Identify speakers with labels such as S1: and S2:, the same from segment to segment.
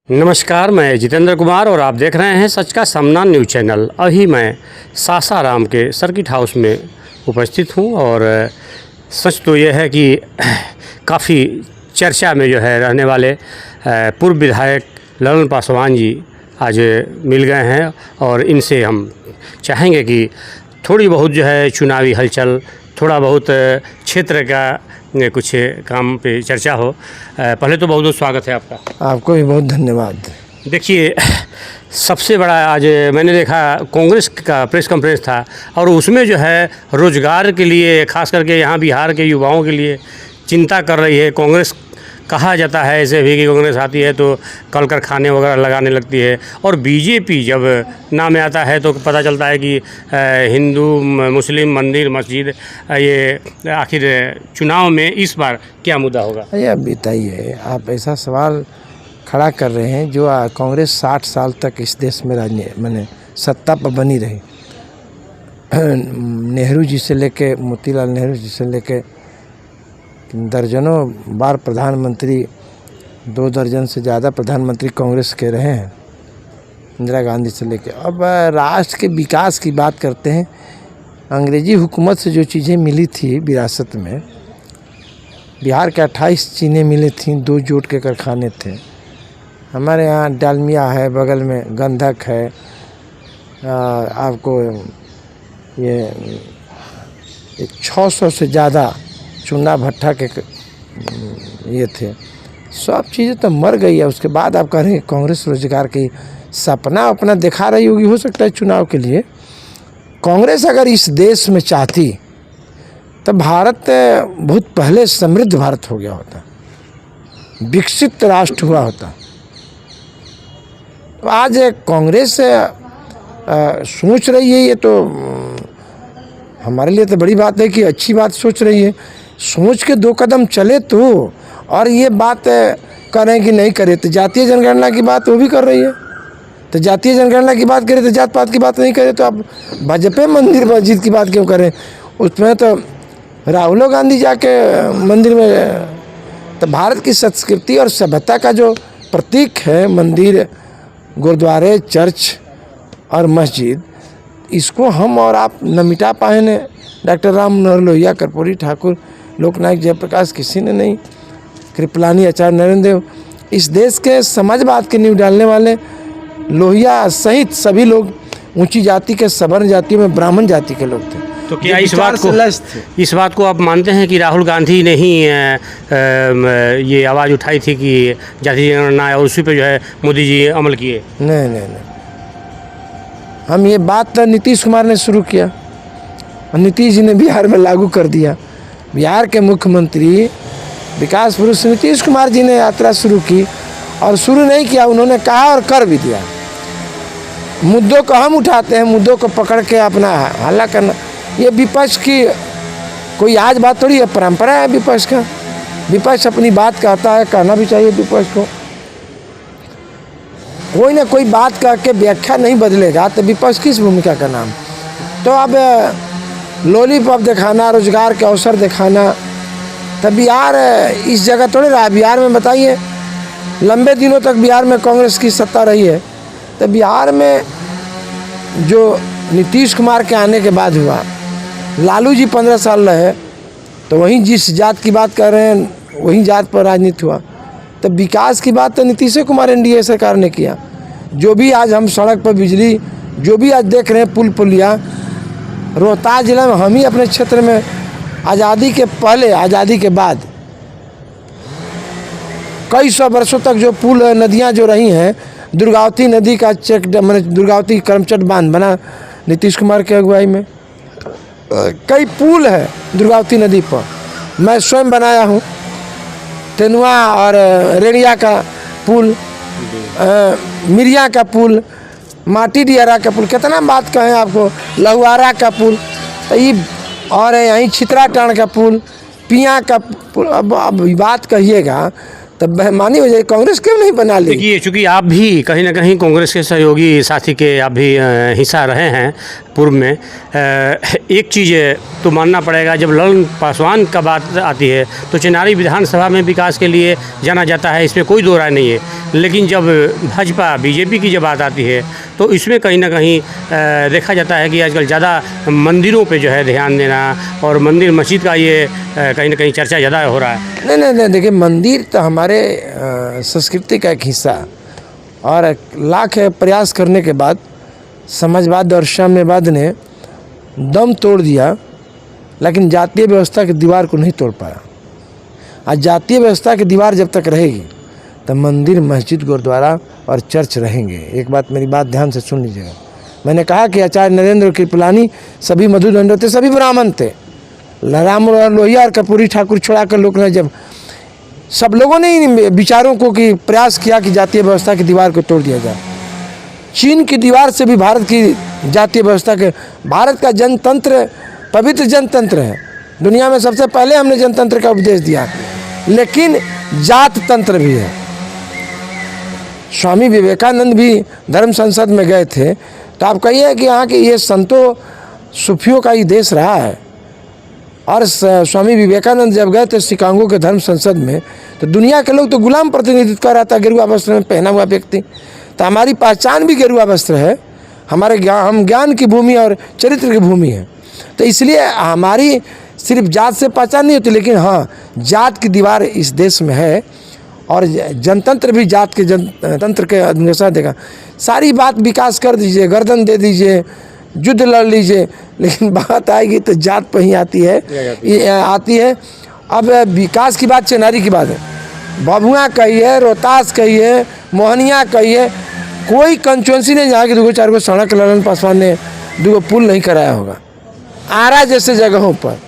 S1: नमस्कार, मैं जितेंद्र कुमार और आप देख रहे हैं सच का सामना न्यूज़ चैनल। अभी मैं सासाराम के सर्किट हाउस में उपस्थित हूं और सच तो यह है कि काफ़ी चर्चा में जो है रहने वाले पूर्व विधायक ललन पासवान जी आज मिल गए हैं और इनसे हम चाहेंगे कि थोड़ी बहुत जो है चुनावी हलचल, थोड़ा बहुत क्षेत्र का कुछ काम पे चर्चा हो। पहले तो बहुत बहुत स्वागत है आपका।
S2: आपको भी बहुत धन्यवाद।
S1: देखिए, सबसे बड़ा आज मैंने देखा कांग्रेस का प्रेस कॉन्फ्रेंस था और उसमें जो है रोज़गार के लिए, खास करके यहाँ बिहार के युवाओं के लिए चिंता कर रही है कांग्रेस। कहा जाता है ऐसे भी कि कांग्रेस आती है तो कल कारखाने वगैरह लगाने लगती है, और बीजेपी जब नाम में आता है तो पता चलता है कि हिंदू मुस्लिम मंदिर मस्जिद। ये आखिर चुनाव में इस बार क्या मुद्दा होगा?
S2: अरे अब बताइए, आप ऐसा सवाल खड़ा कर रहे हैं जो कांग्रेस 60 साल तक इस देश में मैंने सत्ता पर बनी रही। नेहरू जी से लेके, मोतीलाल नेहरू जी से लेके दर्जनों बार प्रधानमंत्री, 2 दर्जन से ज़्यादा प्रधानमंत्री कांग्रेस के रहे हैं, इंदिरा गांधी से लेके। अब राष्ट्र के विकास की बात करते हैं। अंग्रेजी हुकूमत से जो चीज़ें मिली थी विरासत में, बिहार के 28 चीनें मिली थीं, 2 जूट के कारखाने थे। हमारे यहाँ डालमिया है, बगल में गंधक है, आपको ये 600 से ज़्यादा चूना भट्टा के ये थे। सब चीज़ें तो मर गई है। उसके बाद आप कह रहे हैं कांग्रेस रोजगार की सपना अपना दिखा रही होगी, हो सकता है चुनाव के लिए। कांग्रेस अगर इस देश में चाहती तो भारत बहुत पहले समृद्ध भारत हो गया होता, विकसित राष्ट्र हुआ होता। तो आज कांग्रेस सोच रही है, ये तो हमारे लिए तो बड़ी बात है कि अच्छी बात सोच रही है। सोच के 2 कदम चले तो, और ये बात कर रहे हैं कि नहीं करे तो जातीय जनगणना की बात वो भी कर रही है। तो जातीय जनगणना की बात करें तो जात पात की बात नहीं करे, तो आप भाजपा मंदिर मस्जिद की बात क्यों करें? उसमें तो राहुल गांधी जाके मंदिर में, तो भारत की संस्कृति और सभ्यता का जो प्रतीक है मंदिर, गुरुद्वारे, चर्च और मस्जिद, इसको हम और आप न मिटा पाए ने। डॉक्टर राम मनोहर लोहिया, कर्पूरी ठाकुर, लोकनायक जयप्रकाश, किसी ने नहीं। कृपलानी, आचार्य नरेंद्र देव, इस देश के समाजवाद की नींव डालने वाले लोहिया सहित सभी लोग ऊंची जाति के, सवर्ण जातियों में ब्राह्मण जाति के लोग थे।
S1: तो क्या इस बात को आप मानते हैं कि राहुल गांधी ने ही ये आवाज़ उठाई थी कि जाति जनगणना, और उसी पे जो है मोदी जी अमल किए?
S2: नहीं, हम ये बात तो नीतीश कुमार ने शुरू किया और नीतीश जी ने बिहार में लागू कर दिया। बिहार के मुख्यमंत्री विकास पुरुष नीतीश कुमार जी ने यात्रा शुरू की, और शुरू नहीं किया, उन्होंने कहा और कर भी दिया। मुद्दों को हम उठाते हैं, मुद्दों को पकड़ के अपना हल्ला करना, ये विपक्ष की कोई आज बात थोड़ी है, परंपरा है विपक्ष का। विपक्ष अपनी बात कहता है, कहना भी चाहिए विपक्ष को। कोई ना कोई बात कह के व्याख्या नहीं बदलेगा तो विपक्ष किस भूमिका का नाम? तो अब लॉलीपॉप दिखाना, रोजगार के अवसर दिखाना, तो बिहार इस जगह थोड़े रहा। बिहार में बताइए, लंबे दिनों तक बिहार में कांग्रेस की सत्ता रही है। तो बिहार में जो नीतीश कुमार के आने के बाद हुआ, लालू जी 15 साल रहे, तो वहीं जिस जात की बात कर रहे हैं वहीं जात पर राजनीति हुआ। तो विकास की बात तो नीतीश कुमार एनडीए सरकार ने किया। जो भी आज हम सड़क पर बिजली, जो भी आज देख रहे हैं पुल पुलिया, रोहतास जिला में हम ही अपने क्षेत्र में आज़ादी के पहले, आज़ादी के बाद कई 100 वर्षों तक जो पुल नदियां जो रही हैं, दुर्गावती नदी का चेक, मैंने दुर्गावती करमचट बांध बना नीतीश कुमार की अगुवाई में। कई पुल है दुर्गावती नदी पर, मैं स्वयं बनाया हूँ। तेनुआ और रेणिया का पुल, मिरिया का पुल, माटी डियारा का पुल, कितना बात कहें आपको, लहुआरा का पुल, तो ये और यहीं छितरा टाण का पुल, पिया का पुल। अब बात कहिएगा तब बेईमानी हो जाए। कांग्रेस क्यों नहीं बना ली?
S1: देखिए, चूँकि आप भी कहीं न कहीं कांग्रेस के सहयोगी साथी के आप भी हिस्सा रहे हैं पूर्व में, एक चीज़ तो मानना पड़ेगा, जब ललन पासवान का बात आती है तो चिनारी विधानसभा में विकास के लिए जाना जाता है, इसमें कोई दो राय नहीं है। लेकिन जब भाजपा बीजेपी की जब बात आती है तो इसमें कहीं न कहीं देखा जाता है कि आजकल ज़्यादा मंदिरों पे जो है ध्यान देना, और मंदिर मस्जिद का ये कहीं न कहीं चर्चा ज़्यादा हो रहा है।
S2: नहीं, देखिए, मंदिर तो हमारे संस्कृति का एक हिस्सा है, और लाख प्रयास करने के बाद समाजवाद और साम्यवाद ने दम तोड़ दिया, लेकिन जातीय व्यवस्था की दीवार को नहीं तोड़ पाया। आज जातीय व्यवस्था की दीवार जब तक रहेगी तब मंदिर, मस्जिद, गुरुद्वारा और चर्च रहेंगे। एक बात, मेरी बात ध्यान से सुन लीजिएगा। मैंने कहा कि आचार्य नरेंद्र कृपलानी सभी मधुदंड थे, सभी ब्राह्मण थे। राम लोहिया और कर्पूरी ठाकुर छोड़ाकर लोग ने, जब सब लोगों ने इन विचारों को कि प्रयास किया कि जातीय व्यवस्था की दीवार को तोड़ दिया जाए। चीन की दीवार से भी भारत की जातीय व्यवस्था के, भारत का जनतंत्र पवित्र जनतंत्र है, दुनिया में सबसे पहले हमने जनतंत्र का उपदेश दिया, लेकिन जात तंत्र भी है। स्वामी विवेकानंद भी धर्म संसद में गए थे, तो आप कहिए कि यहाँ के ये संतों सूफियों का ही देश रहा है। और स्वामी विवेकानंद जब गए थे शिकागो के धर्म संसद में, तो दुनिया के लोग तो गुलाम प्रतिनिधित्व कर रहा था, गेरुआ वस्त्र में पहना हुआ व्यक्ति। तो हमारी पहचान भी गेरुआ वस्त्र है, हमारे हम ज्ञान की भूमि और चरित्र की भूमि है। तो इसलिए हमारी सिर्फ जात से पहचान नहीं होती, लेकिन हाँ, जात की दीवार इस देश में है, और जनतंत्र भी जात के जनतंत्र के अनुसार देगा। सारी बात विकास कर दीजिए, गर्दन दे दीजिए, युद्ध लड़ लीजिए, लेकिन बात आएगी तो जात पर ही आती है। अब विकास की बात चिनारी की बात है, बबुआ कहिए, रोहतास कहिए, मोहनिया कहिए, कोई कंस्टिट्यूंसी नहीं जहाँ की 2-4 सड़क ललन पासवान ने 2 पुल नहीं कराया होगा। आरा जैसे जगहों पर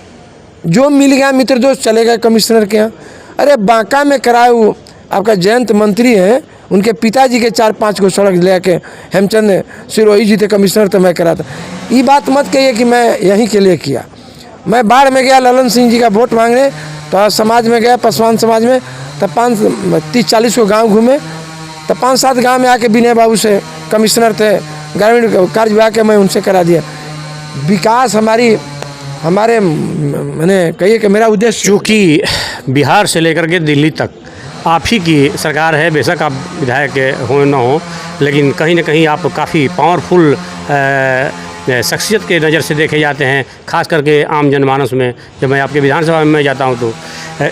S2: जो मिल गया मित्र दोस्त चले गए कमिश्नर के यहाँ। अरे बांका में कराए, वो आपका जयंत मंत्री हैं, उनके पिताजी के 4-5 सड़क ले के हेमचंद सिरोही जी थे कमिश्नर, तो मैं कराता। ये बात मत कहिए कि मैं यहीं के लिए किया। मैं बाढ़ में गया ललन सिंह जी का वोट मांगने, तो समाज में गया, पासवान समाज में, तो 30-40 गाँव घूमे, तो 5-7 गाँव में आके विनय बाबू से कमिश्नर थे ग्रामीण कार्य विभाग के, मैं उनसे करा दिया। विकास हमारे मैंने कहिए कि मेरा उद्देश्य,
S1: चूँकि बिहार से लेकर के दिल्ली तक आप ही की सरकार है, बेशक आप विधायक हो न हो, लेकिन कहीं ना कहीं आप काफ़ी पावरफुल शख्सियत के नज़र से देखे जाते हैं, खास करके आम जनमानस में। जब मैं आपके विधानसभा में जाता हूं तो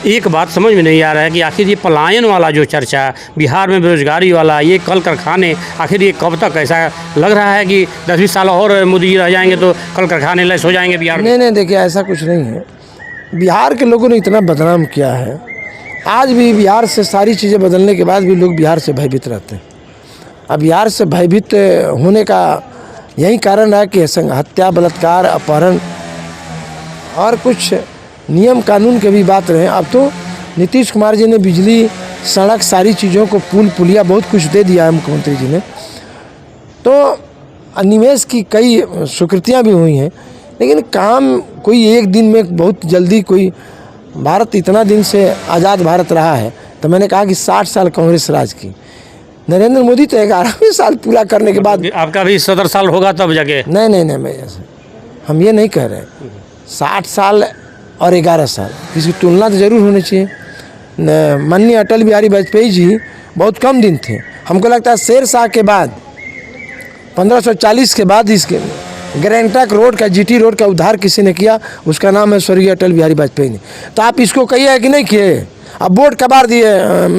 S1: एक बात समझ में नहीं आ रहा है कि आखिर ये पलायन वाला जो चर्चा, बिहार में बेरोजगारी वाला, ये कल कारखाने, आखिर ये कब तक? ऐसा लग रहा है कि 10-20 साल और मोदी जी रह जाएंगे तो कल कारखाने लैस हो जाएंगे बिहार में।
S2: नहीं, देखिए, ऐसा कुछ नहीं है। बिहार के लोगों ने इतना बदनाम किया है, आज भी बिहार से सारी चीज़ें बदलने के बाद भी लोग बिहार से भयभीत रहते हैं। अब बिहार से भयभीत होने का यही कारण है कि हत्या, बलात्कार, अपहरण और कुछ नियम कानून के भी बात रहे। अब तो नीतीश कुमार जी ने बिजली, सड़क, सारी चीज़ों को, पुल पुलिया, बहुत कुछ दे दिया है मुख्यमंत्री जी ने। तो निवेश की कई स्वीकृतियाँ भी हुई हैं, लेकिन काम कोई एक दिन में, बहुत जल्दी कोई, भारत इतना दिन से आज़ाद भारत रहा है, तो मैंने कहा कि 60 साल कांग्रेस राज की, नरेंद्र मोदी तो 11वें साल पूरा करने के बाद,
S1: आपका भी 70 साल होगा तब जाके।
S2: नहीं, मैं हम ये नहीं कह रहे। 60 साल और 11 साल, इसकी तुलना तो जरूर होनी चाहिए। माननीय अटल बिहारी वाजपेयी जी बहुत कम दिन थे। हमको लगता है शेर शाह के बाद, 1540 के बाद इसके ग्रैंड ट्रंक रोड का, जीटी रोड का उद्धार किसी ने किया, उसका नाम है स्वर्गीय अटल बिहारी वाजपेयी ने। तो आप इसको कहिए कि नहीं किए। अब वोट कबार दिए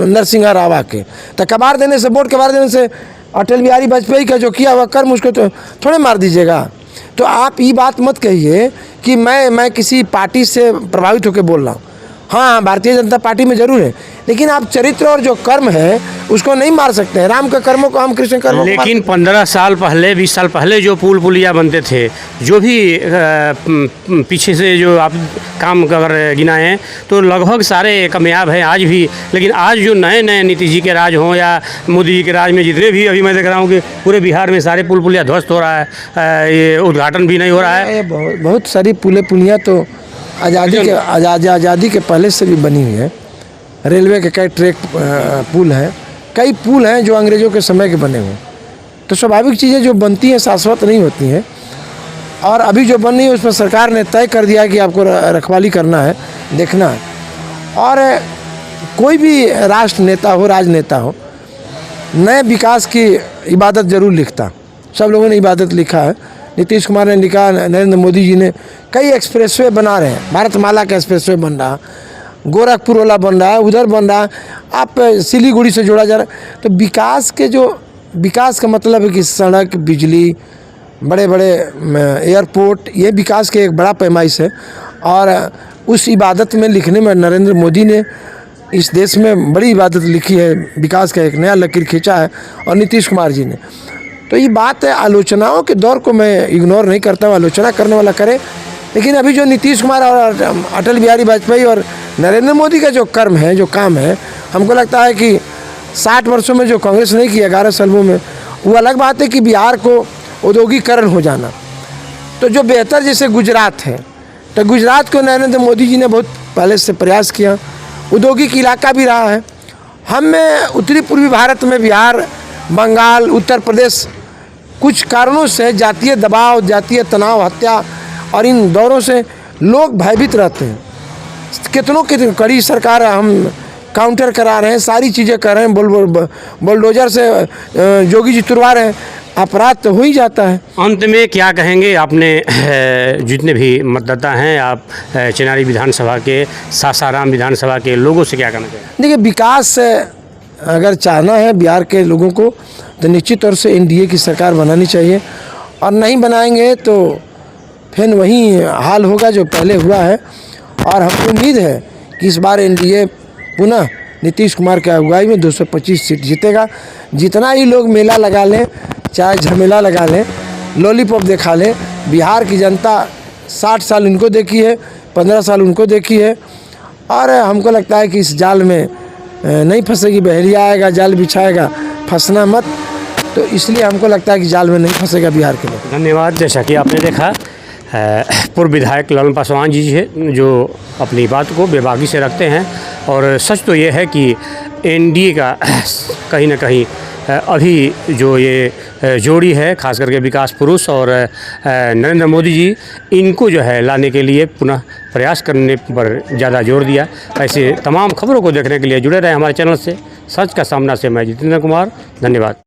S2: नरसिंह राव आके, तो कबार देने से, वोट कबार देने से अटल बिहारी वाजपेयी का जो किया हुआ कर्म, उसको तो थोड़े मार दीजिएगा। तो आप ये बात मत कहिए कि मैं किसी पार्टी से प्रभावित होकर बोल रहा हूँ। हाँ, भारतीय जनता पार्टी में जरूर है, लेकिन आप चरित्र और जो कर्म है उसको नहीं मार सकते हैं। राम के कर्मों को हम कृष्ण कर्मों,
S1: लेकिन 15 साल पहले, 20 साल पहले जो पुल पुलिया बनते थे, जो भी पीछे से जो आप काम अगर गिनाए हैं, तो लगभग सारे कामयाब हैं आज भी। लेकिन आज जो नए नीतीश जी के राज हों या मोदी जी के राज में, जितने भी अभी मैं देख रहा हूँ कि पूरे बिहार में सारे पुल पुलिया ध्वस्त हो रहा है, ये उद्घाटन भी नहीं हो रहा है।
S2: बहुत सारी पुलिया तो आज़ादी के पहले से भी बनी हुई है। रेलवे के कई ट्रैक पुल हैं, कई पुल हैं जो अंग्रेज़ों के समय के बने हुए हैं। तो स्वाभाविक चीज़ें जो बनती हैं शाश्वत नहीं होती हैं, और अभी जो बन रही है उस पर सरकार ने तय कर दिया है कि आपको रखवाली करना है, देखना है। और कोई भी राष्ट्र नेता हो, राजनेता हो, नए विकास की इबादत ज़रूर लिखता। सब लोगों ने इबादत लिखा है, नीतीश कुमार ने लिखा, नरेंद्र मोदी जी ने। कई एक्सप्रेसवे बना रहे हैं, भारतमाला का एक्सप्रेसवे बन रहा, गोरखपुर वाला बन रहा है, उधर बन रहा है, आप सिलीगुड़ी से जोड़ा जा रहा है। तो विकास का मतलब है कि सड़क, बिजली, बड़े बड़े एयरपोर्ट, ये विकास के एक बड़ा पैमाइश है। और उस इबादत में लिखने में नरेंद्र मोदी ने इस देश में बड़ी इबादत लिखी है, विकास का एक नया लकीर खींचा है, और नीतीश कुमार जी ने। तो ये बात है, आलोचनाओं के दौर को मैं इग्नोर नहीं करता हूँ, आलोचना करने वाला करे। लेकिन अभी जो नीतीश कुमार और अटल बिहारी वाजपेयी और नरेंद्र मोदी का जो कर्म है, जो काम है, हमको लगता है कि 60 वर्षों में जो कांग्रेस नहीं की 11 सालों में, वो अलग बात है कि बिहार को औद्योगिकरण हो जाना। तो जो बेहतर जैसे गुजरात है, तो गुजरात को नरेंद्र मोदी जी ने बहुत पहले से प्रयास किया, औद्योगिक इलाका भी रहा है। हम उत्तरी पूर्वी भारत में बिहार, बंगाल, उत्तर प्रदेश कुछ कारणों से जातीय दबाव, जातीय तनाव, हत्या और इन दौरों से लोग भयभीत रहते हैं। कितनों कड़ी सरकार हम काउंटर करा रहे हैं, सारी चीज़ें कर रहे हैं, बुलडोजर से जोगी जी तुड़वा रहे हैं, अपराध तो हो ही जाता है।
S1: अंत में क्या कहेंगे, आपने जितने भी मतदाता हैं, आप चिनारी विधानसभा के, सासाराम विधानसभा के लोगों से क्या कहना चाहिए?
S2: देखिए, विकास अगर चाहना है बिहार के लोगों को, तो निश्चित तौर से एनडीए की सरकार बनानी चाहिए, और नहीं बनाएंगे तो फिर वही हाल होगा जो पहले हुआ है। और हमको उम्मीद है कि इस बार एनडीए पुनः नीतीश कुमार की अगुवाई में 225 सीट जीतेगा। जितना ही लोग मेला लगा लें, चाहे झमेला लगा लें, लॉलीपॉप दिखा लें, बिहार की जनता 60 साल उनको देखी है, 15 साल उनको देखी है, और हमको लगता है कि इस जाल में नहीं फंसेगी। बहरिया आएगा, जाल बिछाएगा, फंसना मत। तो इसलिए हमको लगता है कि जाल में नहीं फंसेगा बिहार के लोग।
S1: धन्यवाद। जैसा कि आपने देखा, पूर्व विधायक ललन पासवान जी है जो अपनी बात को बेबाकी से रखते हैं, और सच तो ये है कि एनडीए का कहीं ना कहीं अभी जो ये जोड़ी है, खास करके विकास पुरुष और नरेंद्र मोदी जी, इनको जो है लाने के लिए पुनः प्रयास करने पर ज़्यादा जोर दिया। ऐसे तमाम खबरों को देखने के लिए जुड़े रहे हमारे चैनल से। सच का सामना से मैं जितेंद्र कुमार, धन्यवाद।